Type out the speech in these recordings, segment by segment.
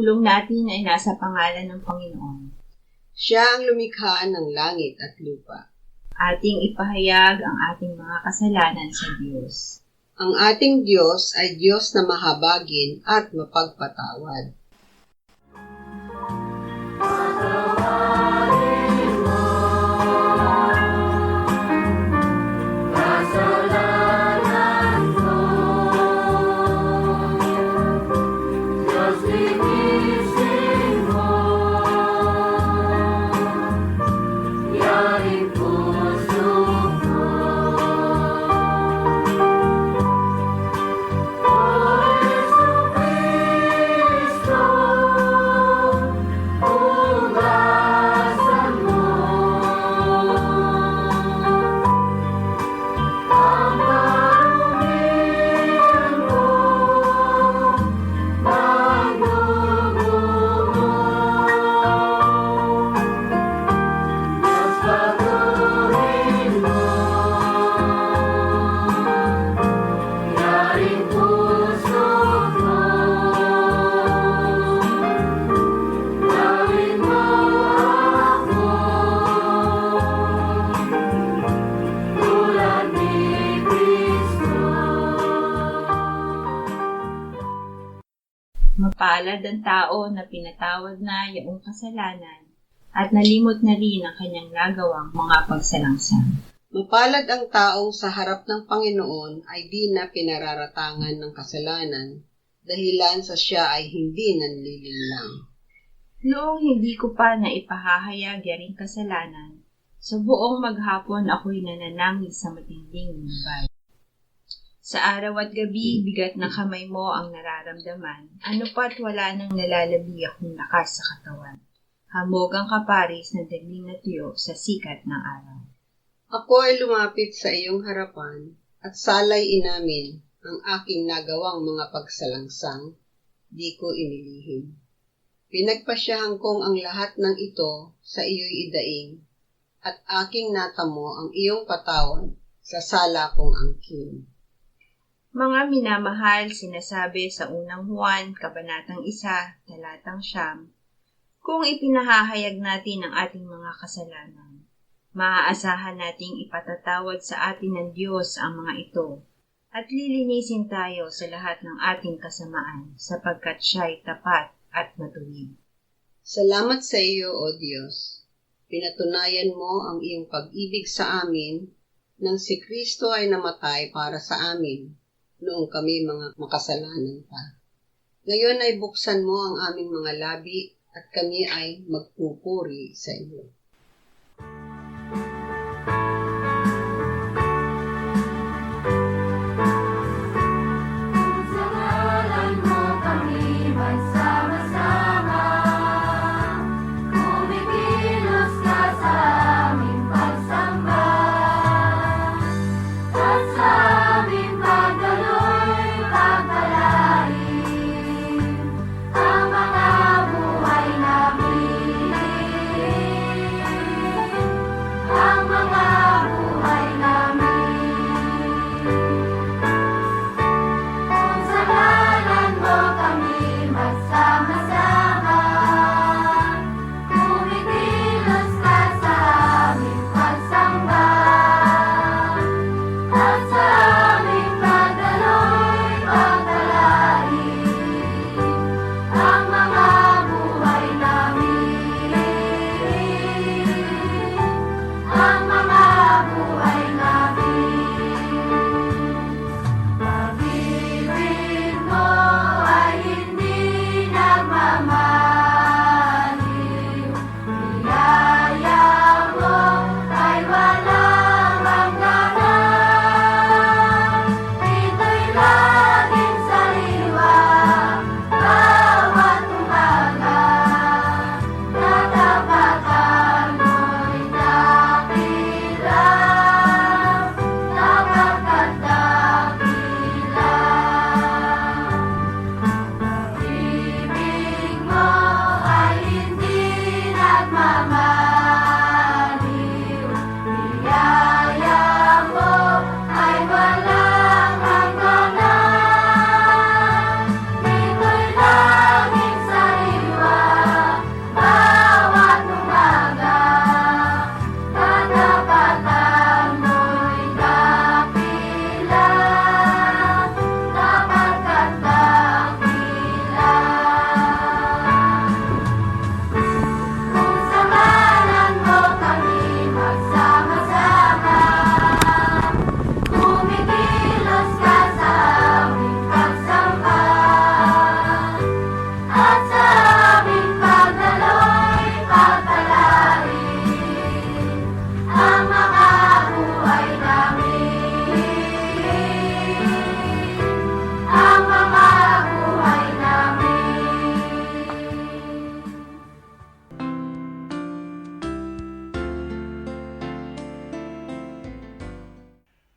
pagtulong natin ay nasa pangalan ng Panginoon. Siya ang lumikha ng langit at lupa. Ating ipahayag ang ating mga kasalanan sa Diyos. Ang ating Diyos ay Diyos na mahabagin at mapagpatawad. Mapalad ang tao na pinatawad na iyong kasalanan at nalimot na rin ang kanyang nagawang mga pagsalangsang. Mapalad ang taong sa harap ng Panginoon ay di na pinararatangan ng kasalanan, dahilan sa siya ay hindi nanlilinlang. Noong hindi ko pa na ipahahayag yaring kasalanan, sa buong maghapon ako'y nananangis sa matinding lumbay. Sa araw at gabi, bigat ng kamay mo ang nararamdaman, ano pa't wala nang nalalabi akong lakas sa katawan. Hamog ang kaparis na dagling na tuyo sa sikat ng araw. Ako ay lumapit sa iyong harapan at salay inamin ang aking nagawang mga pagsalangsang, di ko inilihim. Pinagpasyahan kong ang lahat ng ito sa iyo'y idaing, at aking natamo ang iyong patawad sa sala kong angkin. Mga minamahal, sinasabi sa unang Juan, Kabanatang 1, Talatang 9, kung ipinahahayag natin ang ating mga kasalanan, maaasahan nating ipatatawad sa atin ng Diyos ang mga ito, at lilinisin tayo sa lahat ng ating kasamaan, sapagkat siya'y tapat at matuwid. Salamat sa iyo, O Diyos. Pinatunayan mo ang iyong pag-ibig sa amin nang si Kristo ay namatay para sa amin, noong kami mga makasalanan pa. Ngayon ay buksan mo ang aming mga labi at kami ay magpupuri sa iyo.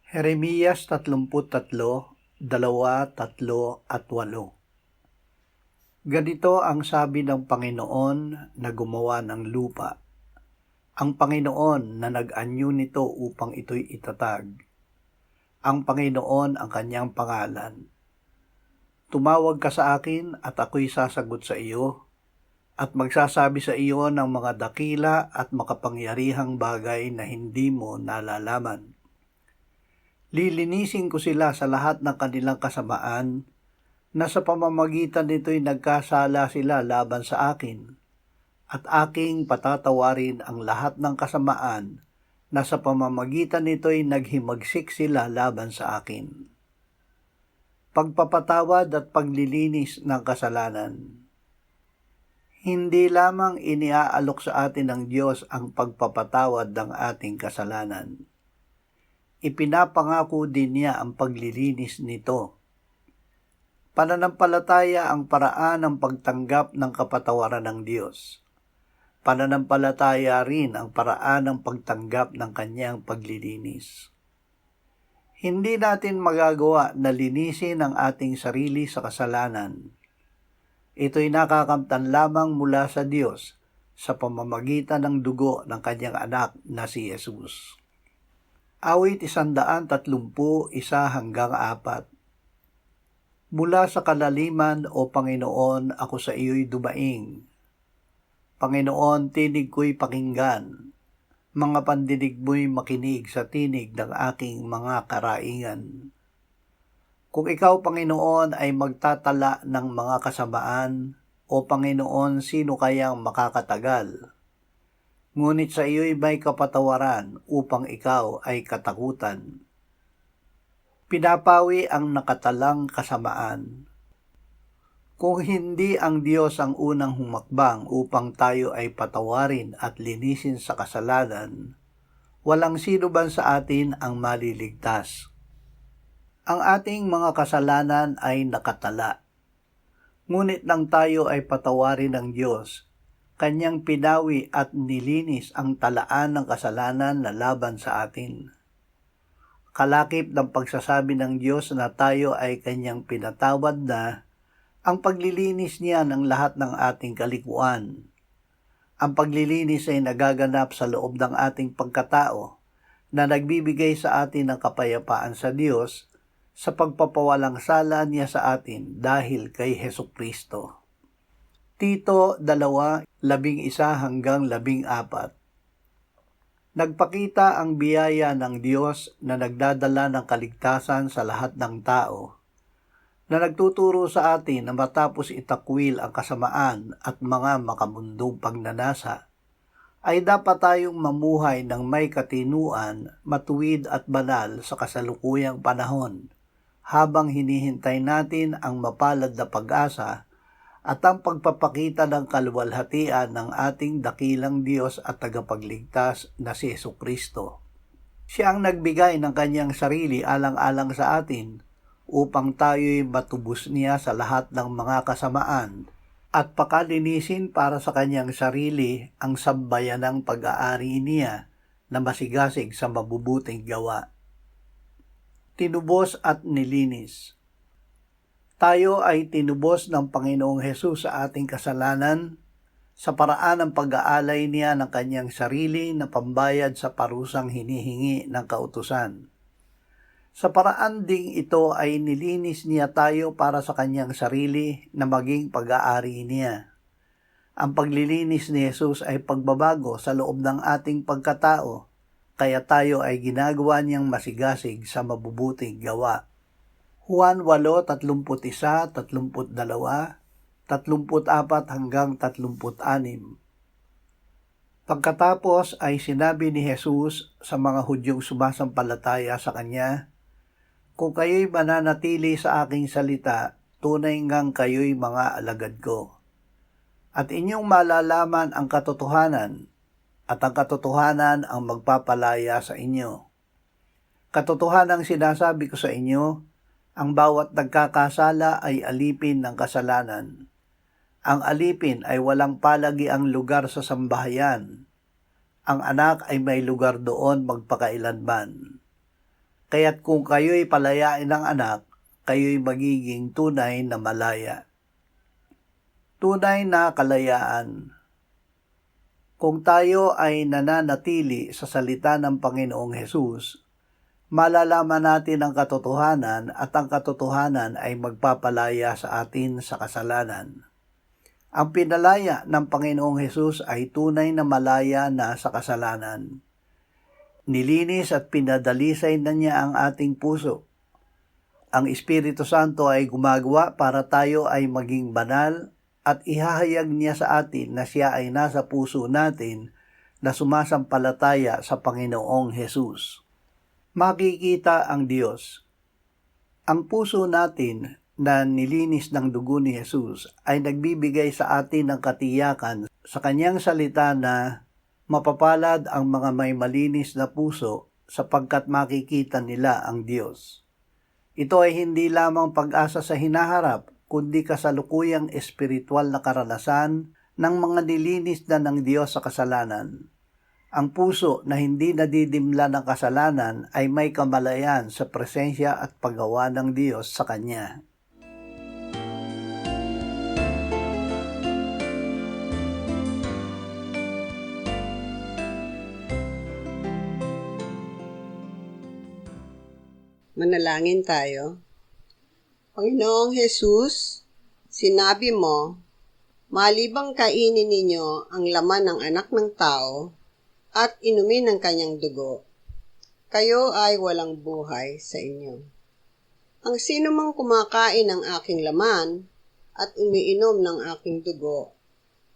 Jeremiyas 33, 2, 3 at 8. Ganito ang sabi ng Panginoon na gumawa ng lupa, ang Panginoon na nag-anyo nito upang ito'y itatag, ang Panginoon ang kanyang pangalan. Tumawag ka sa akin at ako'y sasagot sa iyo, at magsasabi sa iyo ng mga dakila at makapangyarihang bagay na hindi mo nalalaman. Lilinisin ko sila sa lahat ng kanilang kasamaan, na sa pamamagitan nito'y nagkasala sila laban sa akin, at aking patatawarin ang lahat ng kasamaan na sa pamamagitan nito'y naghimagsik sila laban sa akin. Pagpapatawad at paglilinis ng kasalanan. Hindi lamang iniaalok sa atin ng Diyos ang pagpapatawad ng ating kasalanan. Ipinapangako din niya ang paglilinis nito. Pananampalataya ang paraan ng pagtanggap ng kapatawaran ng Diyos. Pananampalataya rin ang paraan ng pagtanggap ng kanyang paglilinis. Hindi natin magagawa na linisin ang ating sarili sa kasalanan. Ito'y nakakamtan lamang mula sa Diyos sa pamamagitan ng dugo ng kanyang anak na si Jesus. Awit 130, 1-4. Mula sa kalaliman, O Panginoon, ako sa iyo'y dumaing. Panginoon, tinig ko'y pakinggan. Mga pandinig mo'y makinig sa tinig ng aking mga karaingan. Kung ikaw, Panginoon, ay magtatala ng mga kasamaan, O Panginoon, sino kayang makakatagal? Ngunit sa iyo'y may kapatawaran upang ikaw ay katakutan. Pinapawi ang nakatalang kasamaan. Kung hindi ang Diyos ang unang humakbang upang tayo ay patawarin at linisin sa kasalanan, walang sino ba sa atin ang maliligtas. Ang ating mga kasalanan ay nakatala. Ngunit nang tayo ay patawarin ng Diyos, kanyang pinawi at nilinis ang talaan ng kasalanan na laban sa atin. Kalakip ng pagsasabi ng Diyos na tayo ay kanyang pinatawad na, ang paglilinis niya ng lahat ng ating kalikuan. Ang paglilinis ay nagaganap sa loob ng ating pagkatao na nagbibigay sa atin ng kapayapaan sa Diyos sa pagpapawalang sala niya sa atin dahil kay Hesukristo. Tito 2:11-14. Nagpakita ang biyaya ng Diyos na nagdadala ng kaligtasan sa lahat ng tao, na nagtuturo sa atin na matapos itakwil ang kasamaan at mga makamundong pagnanasa, ay dapat tayong mamuhay ng may katinuan, matuwid at banal sa kasalukuyang panahon, habang hinihintay natin ang mapalad na pag-asa at ang pagpapakita ng kaluwalhatian ng ating dakilang Diyos at tagapagligtas na si Hesukristo. Siya ang nagbigay ng kanyang sarili alang-alang sa atin upang tayo'y matubos niya sa lahat ng mga kasamaan at pakalinisin para sa kanyang sarili ang sambayanang pag-aari niya na masigasig sa mabubuting gawa. Tinubos at nilinis. Tayo ay tinubos ng Panginoong Hesus sa ating kasalanan sa paraan ng pag-aalay niya ng kanyang sarili na pambayad sa parusang hinihingi ng kautusan. Sa paraan ding ito ay nilinis niya tayo para sa kanyang sarili na maging pag-aari niya. Ang paglilinis ni Jesus ay pagbabago sa loob ng ating pagkatao, kaya tayo ay ginagawa niyang masigasig sa mabubuting gawa. Juan 8:31, 32, 34-36. Pagkatapos ay sinabi ni Jesus sa mga Hudyong sumasampalataya sa kanya, "Kung kayo'y mananatili sa aking salita, tunay ngang kayo'y mga alagad ko. At inyong malalaman ang katotohanan, at ang katotohanan ang magpapalaya sa inyo. Katotohanang sinasabi ko sa inyo, ang bawat nagkakasala ay alipin ng kasalanan. Ang alipin ay walang palagiang lugar sa sambahayan. Ang anak ay may lugar doon magpakailanman. Kaya't kung kayo'y palayain ng anak, kayo'y magiging tunay na malaya. Tunay na kalayaan. Kung tayo ay nananatili sa salita ng Panginoong Hesus, malalaman natin ang katotohanan at ang katotohanan ay magpapalaya sa atin sa kasalanan. Ang pinalaya ng Panginoong Hesus ay tunay na malaya na sa kasalanan. Nilinis at pinadalisay na niya ang ating puso. Ang Espiritu Santo ay gumagawa para tayo ay maging banal at ihahayag niya sa atin na siya ay nasa puso natin na sumasampalataya sa Panginoong Hesus. Makikita ang Diyos. Ang puso natin na nilinis ng dugo ni Hesus ay nagbibigay sa atin ng katiyakan sa kanyang salita na mapapalad ang mga may malinis na puso sapagkat makikita nila ang Diyos. Ito ay hindi lamang pag-asa sa hinaharap, kundi kasalukuyang espiritual na karanasan ng mga nilinis na ng Diyos sa kasalanan. Ang puso na hindi nadidimla ng kasalanan ay may kamalayan sa presensya at paggawa ng Diyos sa Kanya. Manalangin tayo. Panginoong Hesus, sinabi mo, malibang kainin ninyo ang laman ng anak ng tao at inumin ang kanyang dugo, kayo ay walang buhay sa inyo. Ang sino mang kumakain ng aking laman at umiinom ng aking dugo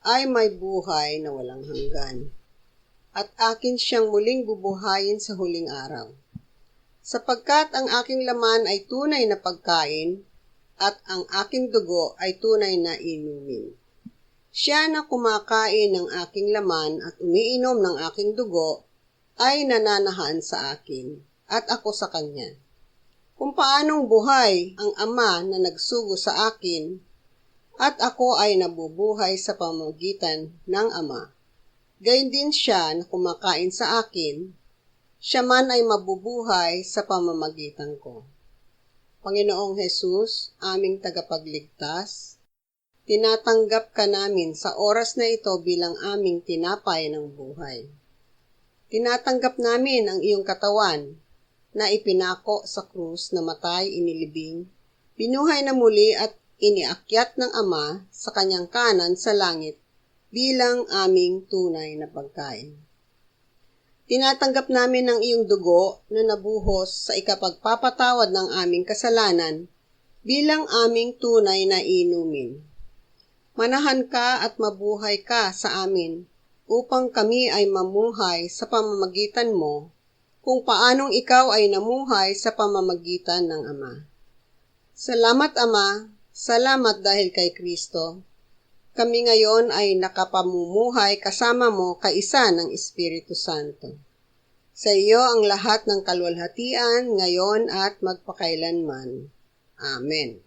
ay may buhay na walang hanggan, at akin siyang muling bubuhayin sa huling araw. Sapagkat ang aking laman ay tunay na pagkain, at ang aking dugo ay tunay na inumin. Siya na kumakain ng aking laman at umiinom ng aking dugo ay nananahan sa akin, at ako sa kanya. Kung paanong buhay ang Ama na nagsugo sa akin, at ako ay nabubuhay sa pamamagitan ng Ama, gayon din siya na kumakain sa akin, siya man ay mabubuhay sa pamamagitan ko. Panginoong Hesus, aming tagapagligtas, tinatanggap ka namin sa oras na ito bilang aming tinapay ng buhay. Tinatanggap namin ang iyong katawan na ipinako sa krus na matay inilibing, binuhay na muli at iniakyat ng Ama sa kanyang kanan sa langit bilang aming tunay na pagkain. Tinatanggap namin ang iyong dugo na nabuhos sa ikapagpapatawad ng aming kasalanan bilang aming tunay na inumin. Manahan ka at mabuhay ka sa amin upang kami ay mamuhay sa pamamagitan mo kung paanong ikaw ay namuhay sa pamamagitan ng Ama. Salamat Ama, salamat dahil kay Kristo. Kami ngayon ay nakapamumuhay kasama mo kaisa ng Espiritu Santo. Sa iyo ang lahat ng kaluwalhatian ngayon at magpakailanman. Amen.